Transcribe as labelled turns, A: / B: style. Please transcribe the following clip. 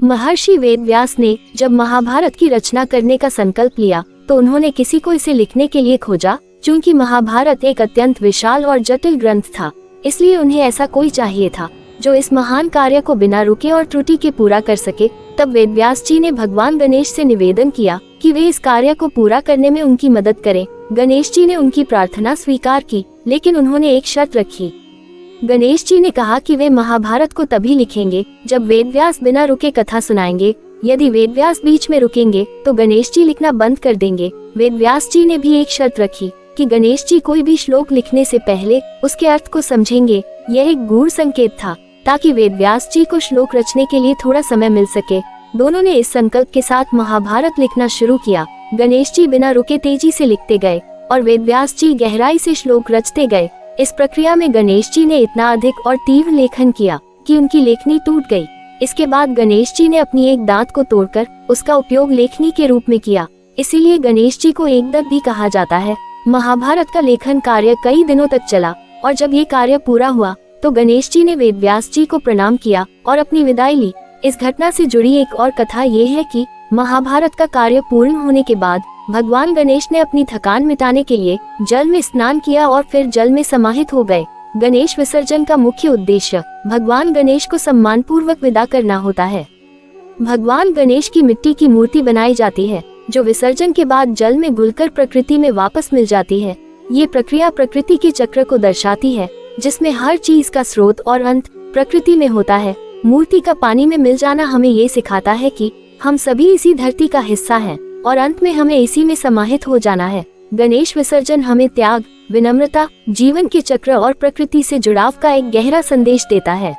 A: महर्षि वेदव्यास ने जब महाभारत की रचना करने का संकल्प लिया तो उन्होंने किसी को इसे लिखने के लिए खोजा। चूंकि महाभारत एक अत्यंत विशाल और जटिल ग्रंथ था, इसलिए उन्हें ऐसा कोई चाहिए था जो इस महान कार्य को बिना रुके और त्रुटि के पूरा कर सके। तब वेदव्यास जी ने भगवान गणेश से निवेदन किया कि वे इस कार्य को पूरा करने में उनकी मदद करें। गणेश जी ने उनकी प्रार्थना स्वीकार की, लेकिन उन्होंने एक शर्त रखी। गणेश जी ने कहा कि वे महाभारत को तभी लिखेंगे जब वेदव्यास बिना रुके कथा सुनाएंगे। यदि वेदव्यास बीच में रुकेंगे तो गणेश जी लिखना बंद कर देंगे। वेदव्यास जी ने भी एक शर्त रखी कि गणेश जी कोई भी श्लोक लिखने से पहले उसके अर्थ को समझेंगे। यह एक गूढ़ संकेत था ताकि वेदव्यास जी को श्लोक रचने के लिए थोड़ा समय मिल सके। दोनों ने इस संकल्प के साथ महाभारत लिखना शुरू किया। गणेश जी बिना रुके तेजी से लिखते गए और वेदव्यास जी गहराई से श्लोक रचते गए। इस प्रक्रिया में गणेश जी ने इतना अधिक और तीव्र लेखन किया कि उनकी लेखनी टूट गई। इसके बाद गणेश जी ने अपनी एक दांत को तोड़कर उसका उपयोग लेखनी के रूप में किया। इसीलिए गणेश जी को एकदंत भी कहा जाता है। महाभारत का लेखन कार्य कई दिनों तक चला और जब ये कार्य पूरा हुआ तो गणेश जी ने वेदव्यास जी को प्रणाम किया और अपनी विदाई ली। इस घटना से जुड़ी एक और कथा ये है कि महाभारत का कार्य पूर्ण होने के बाद भगवान गणेश ने अपनी थकान मिटाने के लिए जल में स्नान किया और फिर जल में समाहित हो गए। गणेश विसर्जन का मुख्य उद्देश्य भगवान गणेश को सम्मान पूर्वक विदा करना होता है। भगवान गणेश की मिट्टी की मूर्ति बनाई जाती है जो विसर्जन के बाद जल में घुलकर प्रकृति में वापस मिल जाती है। ये प्रक्रिया प्रकृति के चक्र को दर्शाती है जिसमें हर चीज का स्रोत और अंत प्रकृति में होता है। मूर्ति का पानी में मिल जाना हमें ये सिखाता है कि हम सभी इसी धरती का हिस्सा हैं और अंत में हमें इसी में समाहित हो जाना है। गणेश विसर्जन हमें त्याग, विनम्रता, जीवन के चक्र और प्रकृति से जुड़ाव का एक गहरा संदेश देता है।